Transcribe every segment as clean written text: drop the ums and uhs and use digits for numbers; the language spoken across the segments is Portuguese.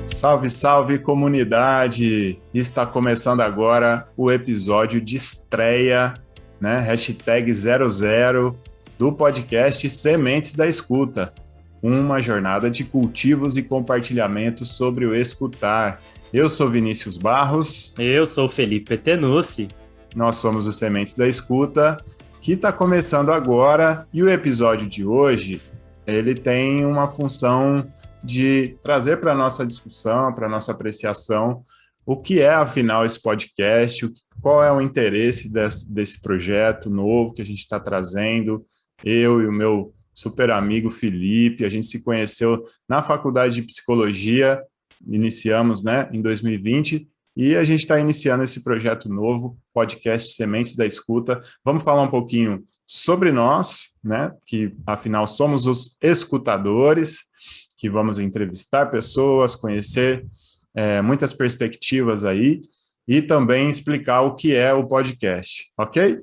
Salve, salve comunidade! Está começando agora o episódio de estreia, né? #00 do podcast Sementes da Escuta. Uma jornada de cultivos e compartilhamentos sobre o escutar. Eu sou Vinícius Barros. Eu sou o Felipe Petenucci. Nós somos o Sementes da Escuta, que está começando agora. E o episódio de hoje, ele tem uma função de trazer para a nossa discussão, para a nossa apreciação, o que é, afinal, esse podcast, qual é o interesse desse projeto novo que a gente está trazendo. Eu e o meu super amigo Felipe, a gente se conheceu na faculdade de psicologia, iniciamos, né, em 2020, e a gente está iniciando esse projeto novo, podcast Sementes da Escuta. Vamos falar um pouquinho sobre nós, né, que afinal somos os escutadores, que vamos entrevistar pessoas, conhecer muitas perspectivas aí, e também explicar o que é o podcast, ok?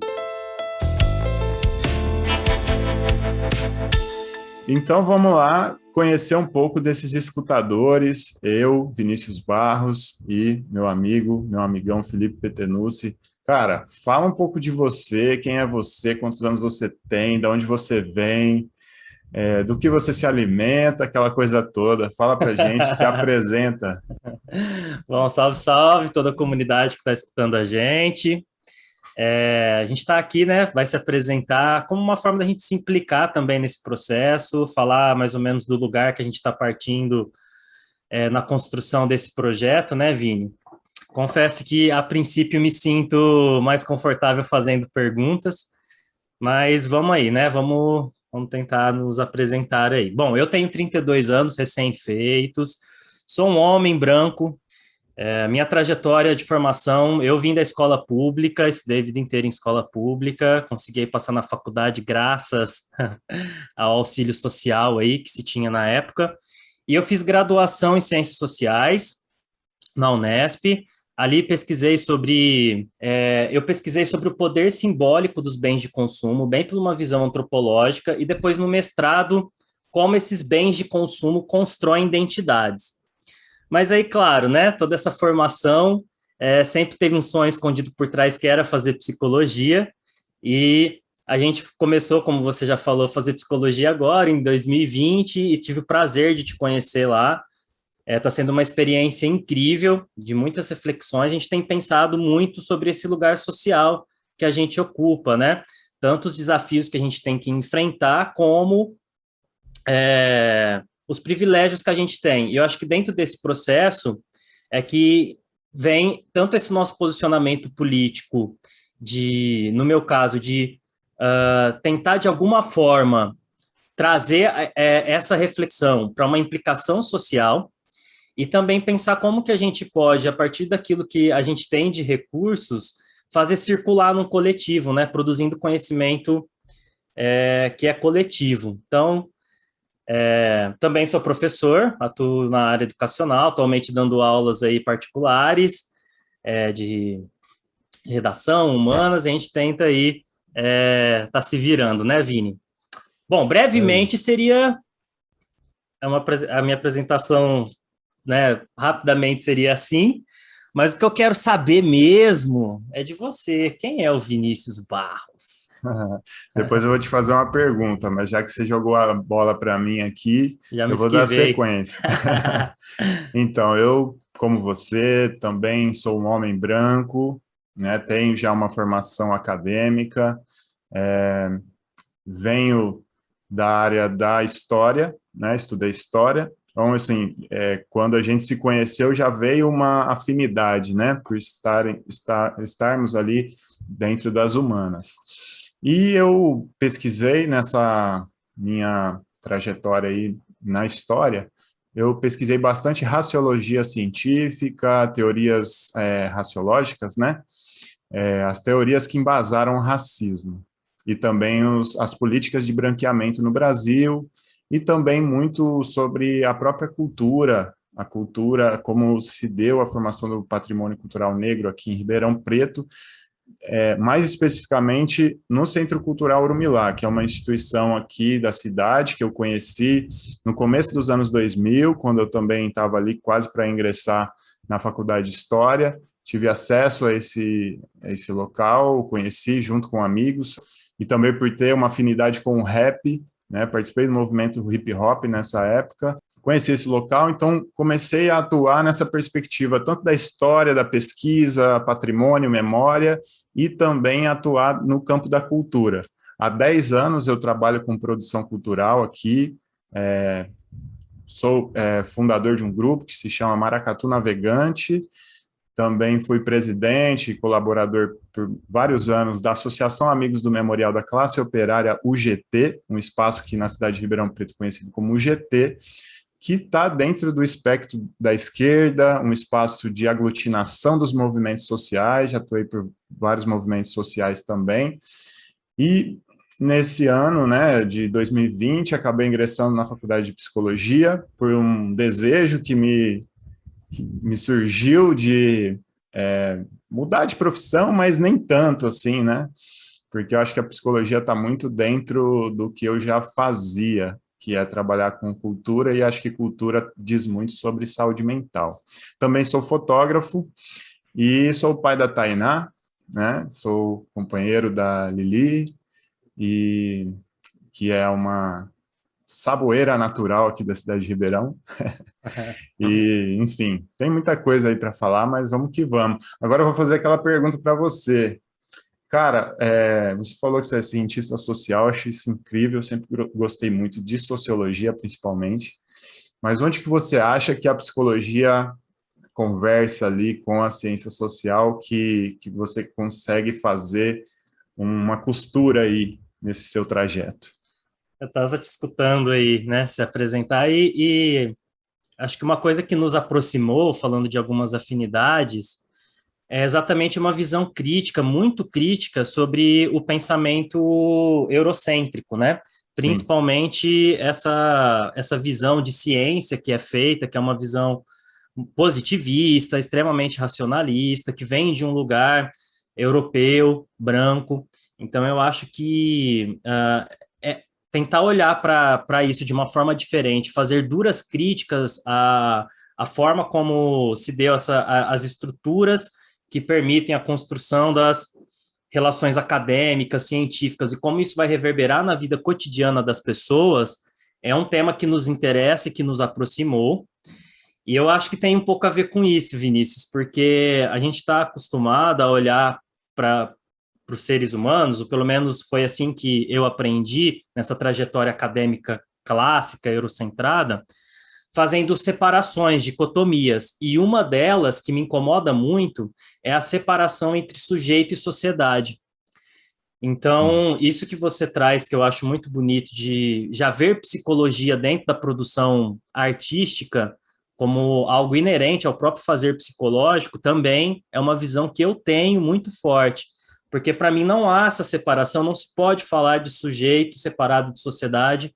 Então vamos lá conhecer um pouco desses escutadores, eu, Vinícius Barros, e meu amigão Felipe Petenucci. Cara, fala um pouco de você, quem é você, quantos anos você tem, de onde você vem, do que você se alimenta, aquela coisa toda. Fala pra gente, se apresenta. Bom, salve, salve toda a comunidade que está escutando a gente. A gente está aqui, né? Vai se apresentar como uma forma da gente se implicar também nesse processo, falar mais ou menos do lugar que a gente está partindo na construção desse projeto, né, Vini? Confesso que, a princípio, me sinto mais confortável fazendo perguntas, mas vamos aí, né? Vamos tentar nos apresentar aí. Bom, eu tenho 32 anos, recém-feitos, sou um homem branco. Minha trajetória de formação, eu vim da escola pública, estudei a vida inteira em escola pública, consegui passar na faculdade graças ao auxílio social aí que se tinha na época, e eu fiz graduação em Ciências Sociais na Unesp. Ali eu pesquisei sobre o poder simbólico dos bens de consumo, bem por uma visão antropológica, e depois no mestrado, como esses bens de consumo constroem identidades. Mas aí, claro, né, toda essa formação sempre teve um sonho escondido por trás, que era fazer psicologia, e a gente começou, como você já falou, a fazer psicologia agora, em 2020, e tive o prazer de te conhecer lá. Está sendo uma experiência incrível, de muitas reflexões. A gente tem pensado muito sobre esse lugar social que a gente ocupa, né? Tanto os desafios que a gente tem que enfrentar, como os privilégios que a gente tem. E eu acho que dentro desse processo é que vem tanto esse nosso posicionamento político, no meu caso, de tentar de alguma forma trazer essa reflexão para uma implicação social, e também pensar como que a gente pode, a partir daquilo que a gente tem de recursos, fazer circular num coletivo, né? Produzindo conhecimento que é coletivo. Então, também sou professor, atuo na área educacional, atualmente dando aulas aí particulares de redação, humanas, e a gente tenta aí tá se virando, né, Vini? Bom, brevemente seria a minha apresentação, né, rapidamente seria assim, mas o que eu quero saber mesmo é de você. Quem é o Vinícius Barros? Depois eu vou te fazer uma pergunta, mas já que você jogou a bola para mim aqui, Já me eu vou dar esquivei. sequência. Então, eu, como você, também sou um homem branco, né? Tenho já uma formação acadêmica, venho da área da história, né? Estudei história. Então, assim, quando a gente se conheceu, já veio uma afinidade, né? Por estarmos ali dentro das humanas. E eu pesquisei nessa minha trajetória aí na história, eu pesquisei bastante raciologia científica, teorias raciológicas, né? As teorias que embasaram o racismo, e também as políticas de branqueamento no Brasil, e também muito sobre a própria cultura, a cultura, como se deu a formação do patrimônio cultural negro aqui em Ribeirão Preto, mais especificamente no Centro Cultural Urumilá, que é uma instituição aqui da cidade que eu conheci no começo dos anos 2000, quando eu também estava ali quase para ingressar na Faculdade de História. Tive acesso a esse local, conheci junto com amigos, e também por ter uma afinidade com o rap, né? Participei do movimento hip hop nessa época, conheci esse local, então comecei a atuar nessa perspectiva, tanto da história, da pesquisa, patrimônio, memória, e também atuar no campo da cultura. Há 10 anos eu trabalho com produção cultural aqui, sou fundador de um grupo que se chama Maracatu Navegante, também fui presidente e colaborador por vários anos da Associação Amigos do Memorial da Classe Operária, UGT, um espaço que na cidade de Ribeirão Preto é conhecido como UGT, que está dentro do espectro da esquerda, um espaço de aglutinação dos movimentos sociais, já atuei por vários movimentos sociais também, e nesse ano, né, de 2020, acabei ingressando na Faculdade de Psicologia por um desejo que me surgiu de mudar de profissão, mas nem tanto assim, né? Porque eu acho que a psicologia está muito dentro do que eu já fazia, que é trabalhar com cultura, e acho que cultura diz muito sobre saúde mental. Também sou fotógrafo e sou o pai da Tainá, né? Sou companheiro da Lili, e que é uma saboeira natural aqui da cidade de Ribeirão. E, enfim, tem muita coisa aí para falar, mas vamos que vamos. Agora eu vou fazer aquela pergunta para você. Cara, você falou que você é cientista social, acho isso incrível, eu sempre gostei muito de sociologia, principalmente. Mas onde que você acha que a psicologia conversa ali com a ciência social, que você consegue fazer uma costura aí nesse seu trajeto? Eu estava te escutando aí, né, se apresentar e acho que uma coisa que nos aproximou, falando de algumas afinidades, é exatamente uma visão crítica, muito crítica, sobre o pensamento eurocêntrico, né? Sim, Principalmente essa visão de ciência que é feita, que é uma visão positivista, extremamente racionalista, que vem de um lugar europeu, branco. Então, eu acho que tentar olhar para isso de uma forma diferente, fazer duras críticas à forma como se deu as estruturas que permitem a construção das relações acadêmicas, científicas, e como isso vai reverberar na vida cotidiana das pessoas, é um tema que nos interessa e que nos aproximou. E eu acho que tem um pouco a ver com isso, Vinícius, porque a gente está acostumado a olhar para os seres humanos, ou pelo menos foi assim que eu aprendi nessa trajetória acadêmica clássica, eurocentrada, fazendo separações, dicotomias. E uma delas, que me incomoda muito, é a separação entre sujeito e sociedade. sim, Então, isso que você traz, que eu acho muito bonito, de já ver psicologia dentro da produção artística como algo inerente ao próprio fazer psicológico, também é uma visão que eu tenho muito forte. Porque, para mim, não há essa separação, não se pode falar de sujeito separado de sociedade,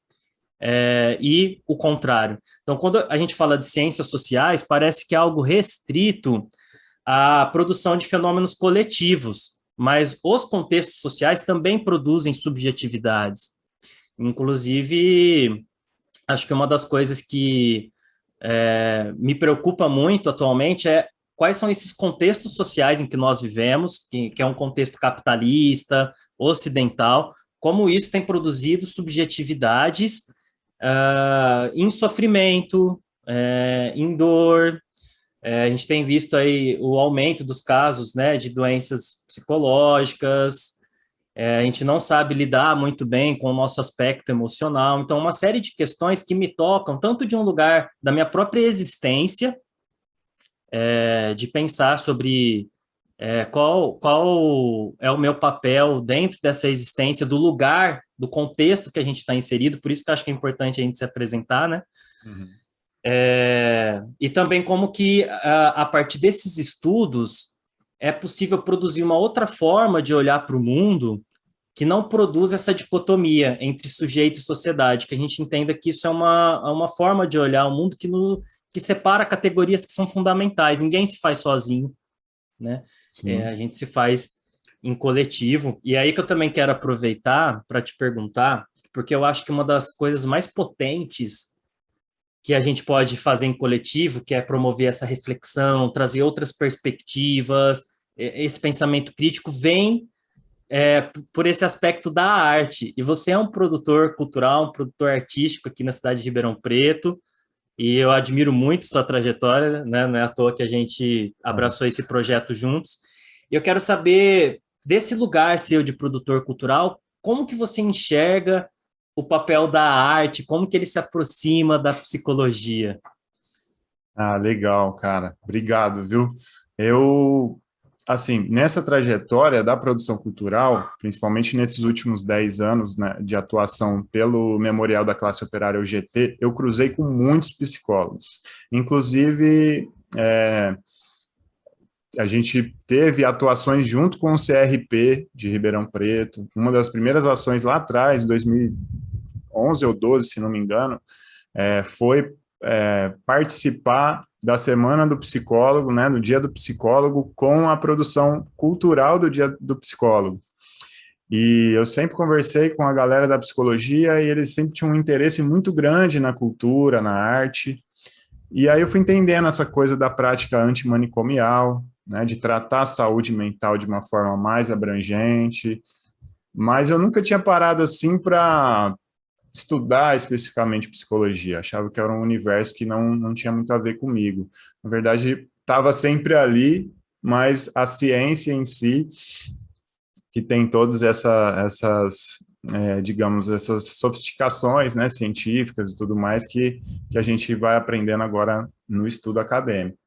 e o contrário. Então, quando a gente fala de ciências sociais, parece que é algo restrito à produção de fenômenos coletivos, mas os contextos sociais também produzem subjetividades. Inclusive, acho que uma das coisas que me preocupa muito atualmente é quais são esses contextos sociais em que nós vivemos, que é um contexto capitalista, ocidental, como isso tem produzido subjetividades em sofrimento, em dor. A gente tem visto aí o aumento dos casos, né, de doenças psicológicas. A gente não sabe lidar muito bem com o nosso aspecto emocional. Então, uma série de questões que me tocam, tanto de um lugar da minha própria existência, de pensar sobre qual é o meu papel dentro dessa existência, do lugar, do contexto que a gente está inserido. Por isso que eu acho que é importante a gente se apresentar, né? uhum, E também como que, a partir desses estudos, é possível produzir uma outra forma de olhar para o mundo que não produz essa dicotomia entre sujeito e sociedade, que a gente entenda que isso é uma forma de olhar o mundo que separa categorias que são fundamentais. Ninguém se faz sozinho, né? sim. A gente se faz em coletivo. E aí que eu também quero aproveitar para te perguntar, porque eu acho que uma das coisas mais potentes que a gente pode fazer em coletivo, que é promover essa reflexão, trazer outras perspectivas, esse pensamento crítico vem por esse aspecto da arte. E você é um produtor cultural, um produtor artístico aqui na cidade de Ribeirão Preto, e eu admiro muito sua trajetória, né? Não é à toa que a gente abraçou esse projeto juntos. E eu quero saber, desse lugar seu de produtor cultural, como que você enxerga o papel da arte, como que ele se aproxima da psicologia? Ah, legal, cara. Obrigado, viu? Eu, assim, nessa trajetória da produção cultural, principalmente nesses últimos 10 anos, né, de atuação pelo Memorial da Classe Operária, o GT, eu cruzei com muitos psicólogos. Inclusive, a gente teve atuações junto com o CRP de Ribeirão Preto. Uma das primeiras ações lá atrás, em 2011 ou 12, se não me engano, foi participar da Semana do Psicólogo, né, do Dia do Psicólogo, com a produção cultural do Dia do Psicólogo. E eu sempre conversei com a galera da psicologia e eles sempre tinham um interesse muito grande na cultura, na arte. E aí eu fui entendendo essa coisa da prática antimanicomial, né, de tratar a saúde mental de uma forma mais abrangente, mas eu nunca tinha parado assim para estudar especificamente psicologia, achava que era um universo que não tinha muito a ver comigo. Na verdade, estava sempre ali, mas a ciência em si, que tem todas digamos, essas sofisticações, né, científicas e tudo mais que a gente vai aprendendo agora no estudo acadêmico.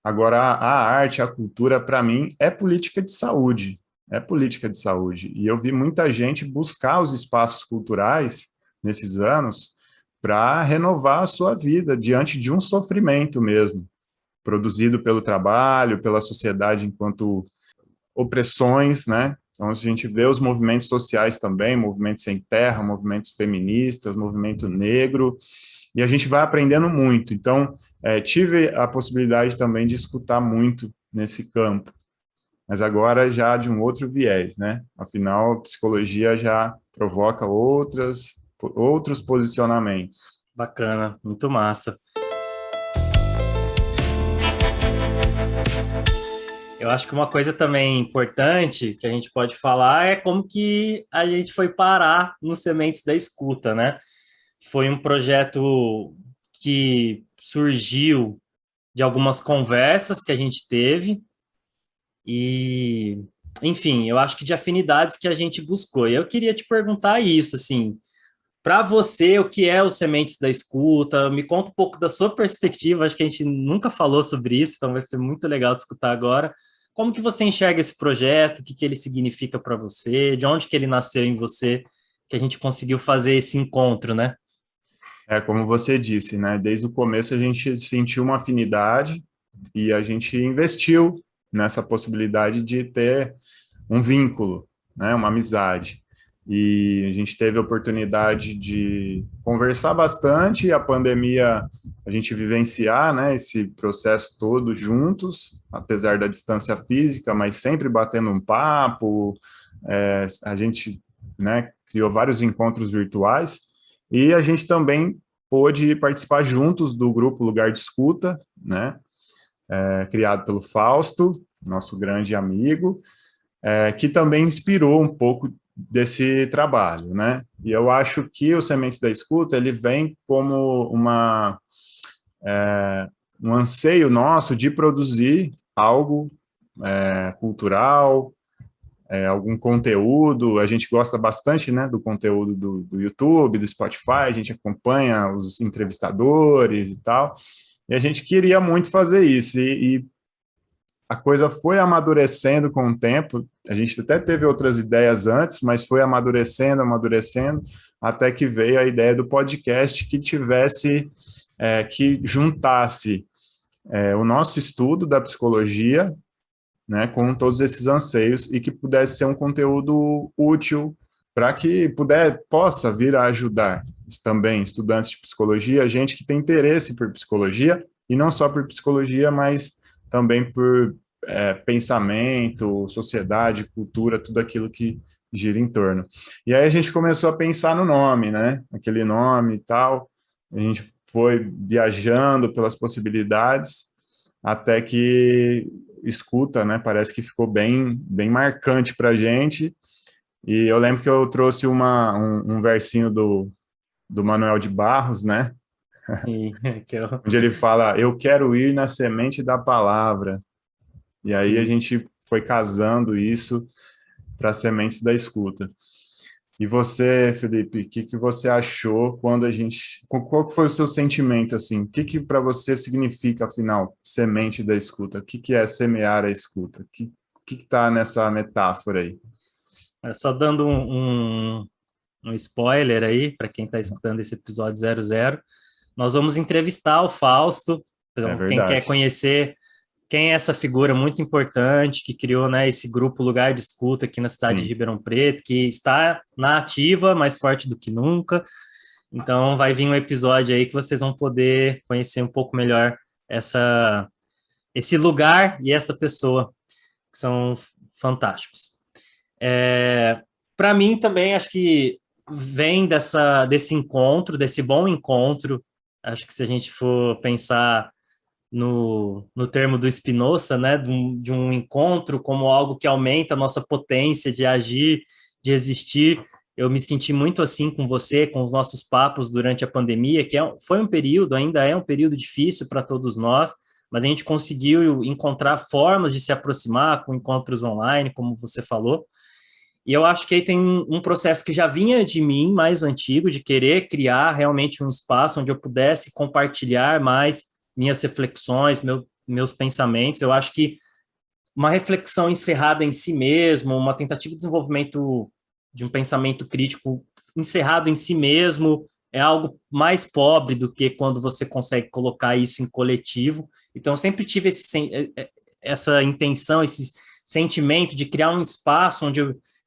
Agora, a arte, a cultura, para mim, é política de saúde, é política de saúde. E eu vi muita gente buscar os espaços culturais nesses anos para renovar a sua vida diante de um sofrimento mesmo, produzido pelo trabalho, pela sociedade enquanto opressões, né? Então, a gente vê os movimentos sociais também, movimentos sem terra, movimentos feministas, movimento negro, e a gente vai aprendendo muito. Então, tive a possibilidade também de escutar muito nesse campo, mas agora já de um outro viés, né? Afinal, a psicologia já provoca outros posicionamentos. Bacana, muito massa. Eu acho que uma coisa também importante que a gente pode falar é como que a gente foi parar no Sementes da Escuta, né? Foi um projeto que surgiu de algumas conversas que a gente teve e, enfim, eu acho que de afinidades que a gente buscou. E eu queria te perguntar isso, assim, para você, o que é o Sementes da Escuta? Me conta um pouco da sua perspectiva, acho que a gente nunca falou sobre isso, então vai ser muito legal de escutar agora. Como que você enxerga esse projeto? O que que ele significa para você? De onde que ele nasceu em você? Que a gente conseguiu fazer esse encontro, né? Como você disse, né? Desde o começo a gente sentiu uma afinidade e a gente investiu nessa possibilidade de ter um vínculo, né? Uma amizade. E a gente teve a oportunidade de conversar bastante, e a pandemia, a gente vivenciar, né, esse processo todo juntos, apesar da distância física, mas sempre batendo um papo. A gente, né, criou vários encontros virtuais, e a gente também pôde participar juntos do grupo Lugar de Escuta, né, criado pelo Fausto, nosso grande amigo, que também inspirou um pouco desse trabalho, né? E eu acho que o Sementes da Escuta, ele vem como um anseio nosso de produzir algo cultural, algum conteúdo. A gente gosta bastante, né, do conteúdo do YouTube, do Spotify, a gente acompanha os entrevistadores e tal, e a gente queria muito fazer isso, e a coisa foi amadurecendo com o tempo. A gente até teve outras ideias antes, mas foi amadurecendo, amadurecendo, até que veio a ideia do podcast que tivesse, que juntasse o nosso estudo da psicologia, né, com todos esses anseios, e que pudesse ser um conteúdo útil para que possa vir a ajudar também estudantes de psicologia, gente que tem interesse por psicologia, e não só por psicologia, mas também por pensamento, sociedade, cultura, tudo aquilo que gira em torno. E aí a gente começou a pensar no nome, né? Aquele nome e tal. A gente foi viajando pelas possibilidades até que escuta, né? Parece que ficou bem marcante para a gente. E eu lembro que eu trouxe um versinho do Manuel de Barros, né? E, que eu, Onde ele fala: Eu quero ir na semente da palavra. E aí a sim. gente foi casando isso para sementes da escuta. E você, Felipe, o que você achou quando a gente... Qual que foi o seu sentimento, assim? O que para você significa, afinal, semente da escuta? O que é semear a escuta? O que está nessa metáfora aí? Só dando um spoiler aí, para quem está escutando esse episódio 00, nós vamos entrevistar o Fausto. É Então, quem quer verdade. conhecer quem é essa figura muito importante que criou, né, esse grupo Lugar de Escuta aqui na cidade de Sim. Ribeirão Preto, que está na ativa, mais forte do que nunca. Então, vai vir um episódio aí que vocês vão poder conhecer um pouco melhor esse lugar e essa pessoa, que são fantásticos. Para mim também, acho que vem desse encontro, desse bom encontro. Acho que se a gente for pensar no termo do Spinoza, né, de um encontro como algo que aumenta a nossa potência de agir, de existir. Eu me senti muito assim com você, com os nossos papos durante a pandemia, que foi um período, ainda é um período difícil para todos nós, mas a gente conseguiu encontrar formas de se aproximar com encontros online, como você falou. E eu acho que aí tem um processo que já vinha de mim, mais antigo, de querer criar realmente um espaço onde eu pudesse compartilhar mais minhas reflexões, meus pensamentos. Eu acho que uma reflexão encerrada em si mesmo, uma tentativa de desenvolvimento de um pensamento crítico encerrado em si mesmo, é algo mais pobre do que quando você consegue colocar isso em coletivo. Então, eu sempre tive essa intenção, esse sentimento de criar um espaço onde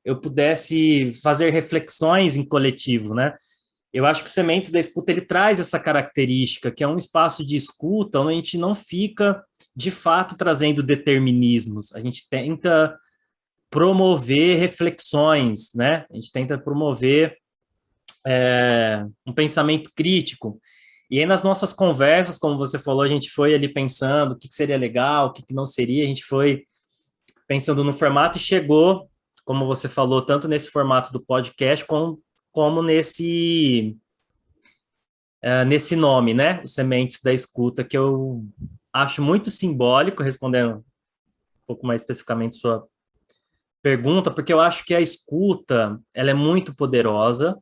eu pudesse fazer reflexões em coletivo, né? Eu acho que o Sementes da Escuta ele traz essa característica, que é um espaço de escuta onde a gente não fica, de fato, trazendo determinismos. A gente tenta promover reflexões, né? A gente tenta promover um pensamento crítico. E aí, nas nossas conversas, como você falou, a gente foi ali pensando o que seria legal, o que não seria, a gente foi pensando no formato e chegou, como você falou, tanto nesse formato do podcast, como nesse nome, né? Os Sementes da Escuta, que eu acho muito simbólico, respondendo um pouco mais especificamente sua pergunta, porque eu acho que a escuta, ela é muito poderosa,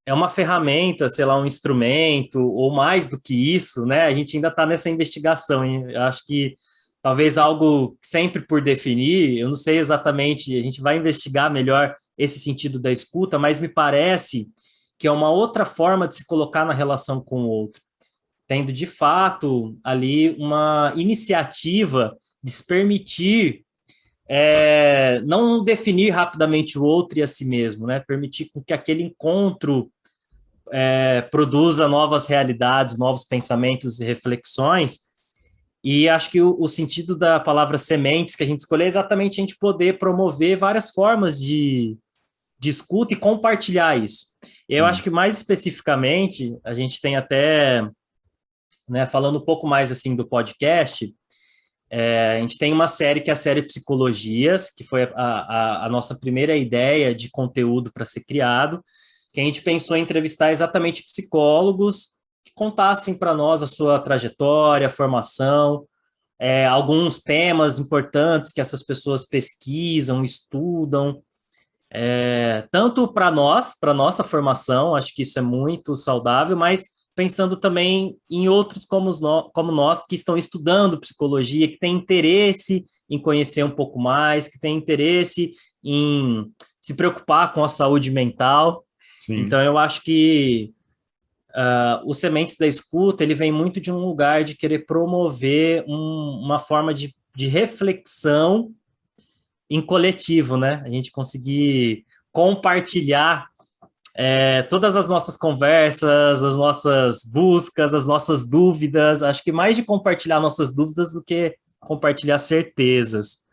é uma ferramenta, sei lá, um instrumento, ou mais do que isso, né? A gente ainda está nessa investigação, hein? Eu acho que talvez algo sempre por definir, eu não sei exatamente, a gente vai investigar melhor esse sentido da escuta, mas me parece que é uma outra forma de se colocar na relação com o outro, tendo de fato ali uma iniciativa de se permitir não definir rapidamente o outro e a si mesmo, né? Permitir que aquele encontro produza novas realidades, novos pensamentos e reflexões. E acho que o sentido da palavra sementes que a gente escolheu é exatamente a gente poder promover várias formas de escuta e compartilhar isso. Eu acho Sim. que mais especificamente, a gente tem até, né, falando um pouco mais assim do podcast, a gente tem uma série que é a série Psicologias, que foi a nossa primeira ideia de conteúdo para ser criado, que a gente pensou em entrevistar exatamente psicólogos que contassem para nós a sua trajetória, formação, alguns temas importantes que essas pessoas pesquisam, estudam, tanto para nós, para nossa formação, acho que isso é muito saudável, mas pensando também em outros como nós que estão estudando psicologia, que têm interesse em conhecer um pouco mais, que têm interesse em se preocupar com a saúde mental. Sim. Então, eu acho que o Sementes da Escuta, ele vem muito de um lugar de querer promover uma forma de reflexão em coletivo, né? A gente conseguir compartilhar todas as nossas conversas, as nossas buscas, as nossas dúvidas. Acho que mais de compartilhar nossas dúvidas do que compartilhar certezas.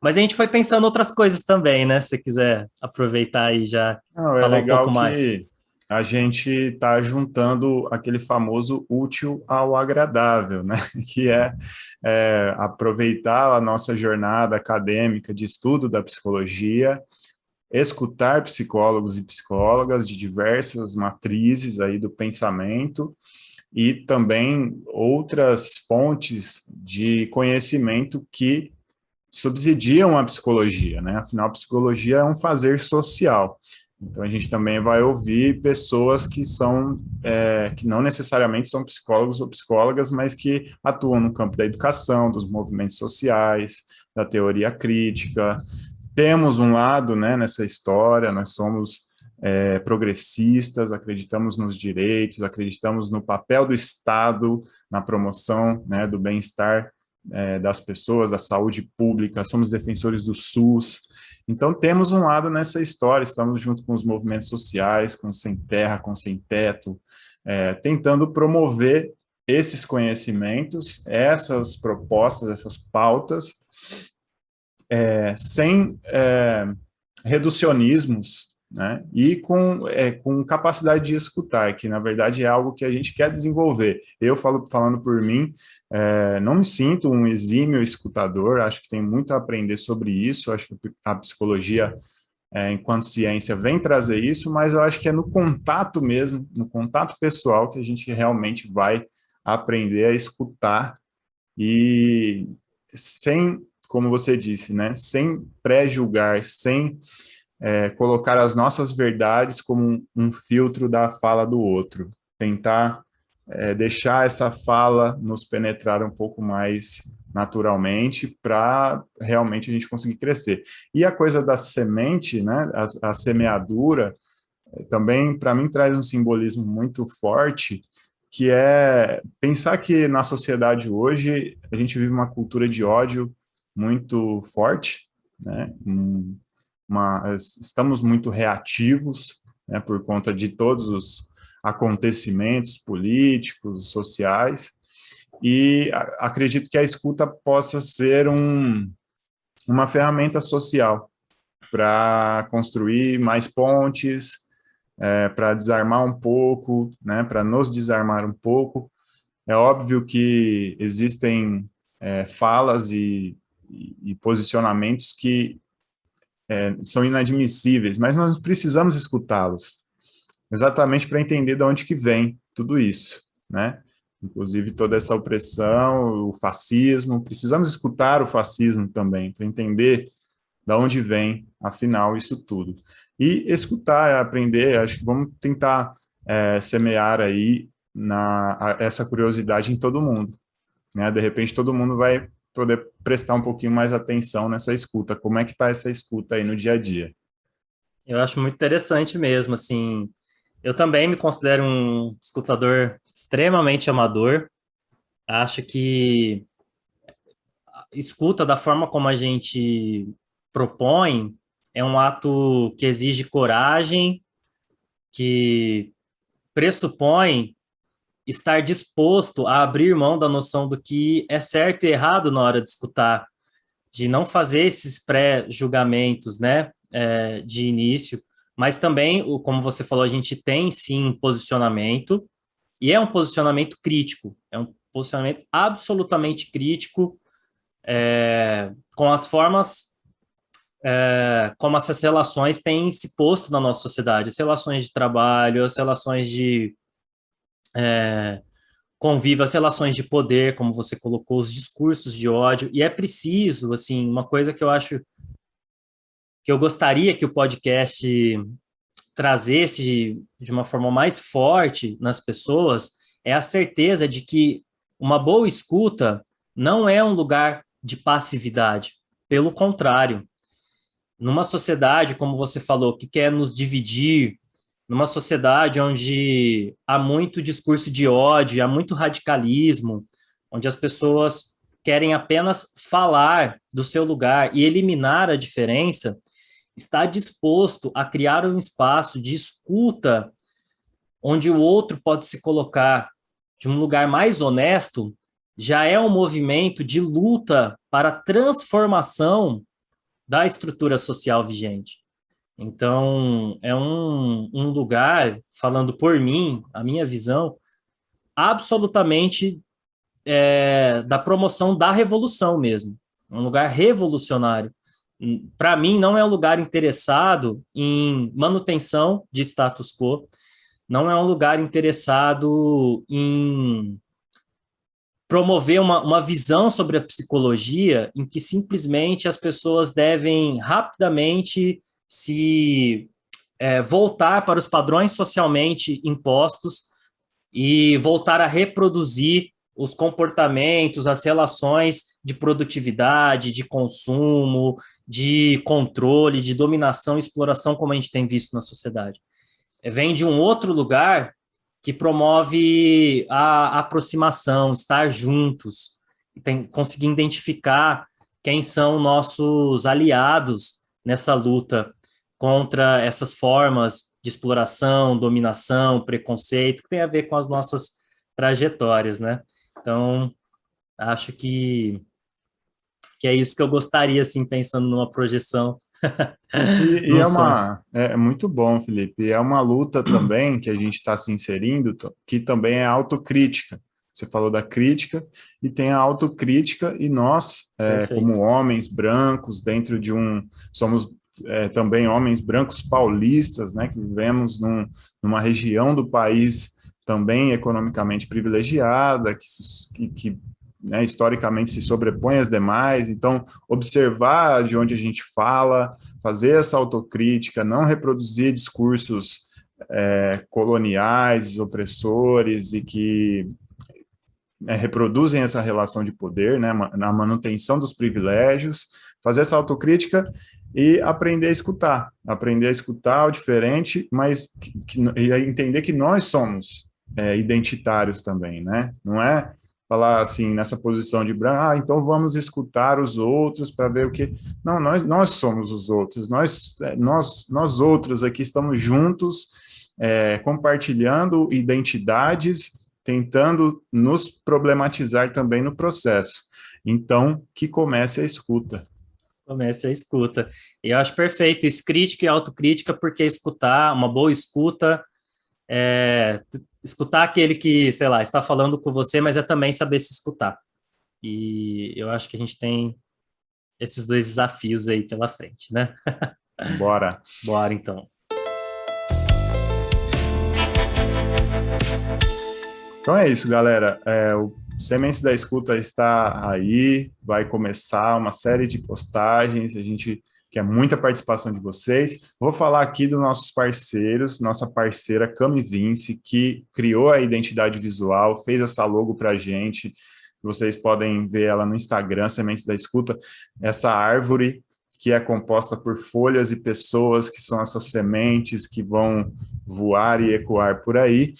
Mas a gente foi pensando outras coisas também, né? Se você quiser aproveitar e já Não, é falar um pouco legal mais. que a gente está juntando aquele famoso útil ao agradável, né? Que é aproveitar a nossa jornada acadêmica de estudo da psicologia, escutar psicólogos e psicólogas de diversas matrizes aí do pensamento e também outras fontes de conhecimento que subsidiam a psicologia, né? Afinal, a psicologia é um fazer social. Então, a gente também vai ouvir pessoas que que não necessariamente são psicólogos ou psicólogas, mas que atuam no campo da educação, dos movimentos sociais, da teoria crítica. Temos um lado, né, nessa história, nós somos progressistas, acreditamos nos direitos, acreditamos no papel do Estado na promoção, né, do bem-estar das pessoas, da saúde pública, somos defensores do SUS. Então, temos um lado nessa história, estamos junto com os movimentos sociais, com Sem Terra, com Sem Teto, tentando promover esses conhecimentos, essas propostas, essas pautas, sem reducionismos, né? E com capacidade de escutar, que na verdade é algo que a gente quer desenvolver. Eu falando por mim, não me sinto um exímio escutador, acho que tem muito a aprender sobre isso, acho que a psicologia, enquanto ciência, vem trazer isso, mas eu acho que é no contato mesmo, no contato pessoal, que a gente realmente vai aprender a escutar e sem, como você disse, né, sem pré-julgar, sem colocar as nossas verdades como um filtro da fala do outro, tentar deixar essa fala nos penetrar um pouco mais naturalmente para realmente a gente conseguir crescer. E a coisa da semente, né, a semeadura, também para mim traz um simbolismo muito forte, que é pensar que na sociedade hoje a gente vive uma cultura de ódio muito forte, né? Estamos muito reativos, né, por conta de todos os acontecimentos políticos, sociais, e acredito que a escuta possa ser uma ferramenta social para construir mais pontes, para desarmar um pouco, né, para nos desarmar um pouco. É óbvio que existem falas e posicionamentos que são inadmissíveis, mas nós precisamos escutá-los, exatamente para entender de onde que vem tudo isso, né? Inclusive toda essa opressão, o fascismo, precisamos escutar o fascismo também, para entender de onde vem, afinal, isso tudo. E escutar, aprender, acho que vamos tentar semear aí essa curiosidade em todo mundo, né? De repente todo mundo vai poder prestar um pouquinho mais atenção nessa escuta. Como é que está essa escuta aí no dia a dia? Eu acho muito interessante mesmo, assim. Eu também me considero um escutador extremamente amador. Acho que escuta da forma como a gente propõe é um ato que exige coragem, que pressupõe estar disposto a abrir mão da noção do que é certo e errado na hora de escutar, de não fazer esses pré-julgamentos, né, de início, mas também, como você falou, a gente tem sim um posicionamento, e é um posicionamento crítico, é um posicionamento absolutamente crítico, com as formas como essas relações têm se posto na nossa sociedade, as relações de trabalho, as relações de convívio, as relações de poder, como você colocou, os discursos de ódio, e é preciso, assim, uma coisa que eu acho que eu gostaria que o podcast trazesse de uma forma mais forte nas pessoas é a certeza de que uma boa escuta não é um lugar de passividade. Pelo contrário, numa sociedade, como você falou, que quer nos dividir, numa sociedade onde há muito discurso de ódio, há muito radicalismo, onde as pessoas querem apenas falar do seu lugar e eliminar a diferença, está disposto a criar um espaço de escuta onde o outro pode se colocar de um lugar mais honesto, já é um movimento de luta para a transformação da estrutura social vigente. Então, é um lugar, falando por mim, a minha visão, absolutamente da promoção da revolução mesmo. Um lugar revolucionário. Para mim, não é um lugar interessado em manutenção de status quo, não é um lugar interessado em promover uma visão sobre a psicologia em que simplesmente as pessoas devem rapidamente se voltar para os padrões socialmente impostos e voltar a reproduzir os comportamentos, as relações de produtividade, de consumo, de controle, de dominação e exploração, como a gente tem visto na sociedade. Vem de um outro lugar que promove a aproximação, estar juntos, conseguir identificar quem são nossos aliados nessa luta contra essas formas de exploração, dominação, preconceito, que tem a ver com as nossas trajetórias, né? Então, acho que é isso que eu gostaria, assim, pensando numa projeção. E é muito bom, Felipe. É uma luta também que a gente está se inserindo, que também é autocrítica. Você falou da crítica e tem a autocrítica, e nós, como homens brancos, dentro de somos também homens brancos paulistas, né, que vivemos numa região do país também economicamente privilegiada, que né, historicamente se sobrepõe às demais. Então, observar de onde a gente fala, fazer essa autocrítica, não reproduzir discursos coloniais, opressores e que reproduzem essa relação de poder, né, na manutenção dos privilégios, fazer essa autocrítica e aprender a escutar o diferente, mas e entender que nós somos identitários também, né? Não é falar assim, nessa posição de branco, então vamos escutar os outros para ver o que... Não, nós somos os outros, nós outros aqui estamos juntos, compartilhando identidades, tentando nos problematizar também no processo. Então, que comece a escuta. Comece a escuta. E eu acho perfeito isso, crítica e autocrítica, porque escutar, uma boa escuta, escutar aquele que, sei lá, está falando com você, mas é também saber se escutar. E eu acho que a gente tem esses dois desafios aí pela frente, né? Bora. Bora, então. Então é isso, galera. O Sementes da Escuta está aí, vai começar uma série de postagens, a gente quer muita participação de vocês. Vou falar aqui dos nossos parceiros, nossa parceira Cami Vince, que criou a identidade visual, fez essa logo para a gente. Vocês podem ver ela no Instagram, Sementes da Escuta, essa árvore que é composta por folhas e pessoas, que são essas sementes que vão voar e ecoar por aí.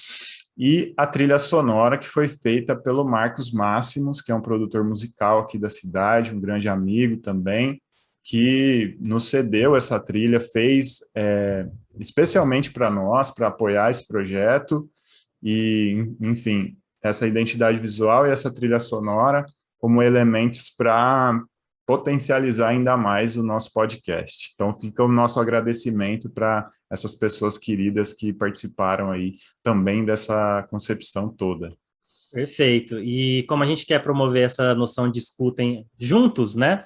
E a trilha sonora que foi feita pelo Marcos Máximos, que é um produtor musical aqui da cidade, um grande amigo também, que nos cedeu essa trilha, fez especialmente para nós, para apoiar esse projeto, e, enfim, essa identidade visual e essa trilha sonora como elementos para potencializar ainda mais o nosso podcast. Então, fica o nosso agradecimento para essas pessoas queridas que participaram aí também dessa concepção toda. Perfeito. E como a gente quer promover essa noção de escuta juntos, né?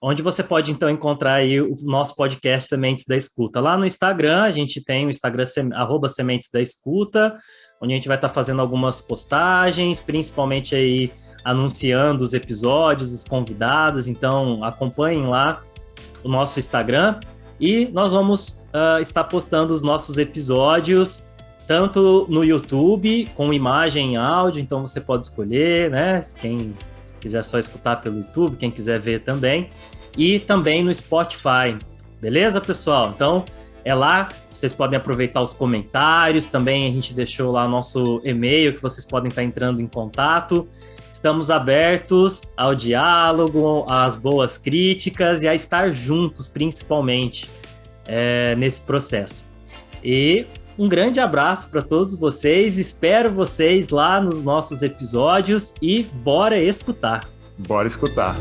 Onde você pode, então, encontrar aí o nosso podcast Sementes da Escuta? Lá no Instagram, a gente tem o Instagram @Sementes da Escuta, onde a gente vai estar fazendo algumas postagens, principalmente aí anunciando os episódios, os convidados. Então, acompanhem lá o nosso Instagram. E nós vamos estar postando os nossos episódios, tanto no YouTube, com imagem e áudio, então você pode escolher, né? Quem quiser só escutar pelo YouTube, quem quiser ver também. E também no Spotify. Beleza, pessoal? Então, é lá, vocês podem aproveitar os comentários. Também a gente deixou lá nosso e-mail, que vocês podem estar entrando em contato. Estamos abertos ao diálogo, às boas críticas e a estar juntos, principalmente, nesse processo. E um grande abraço para todos vocês, espero vocês lá nos nossos episódios e bora escutar. Bora escutar.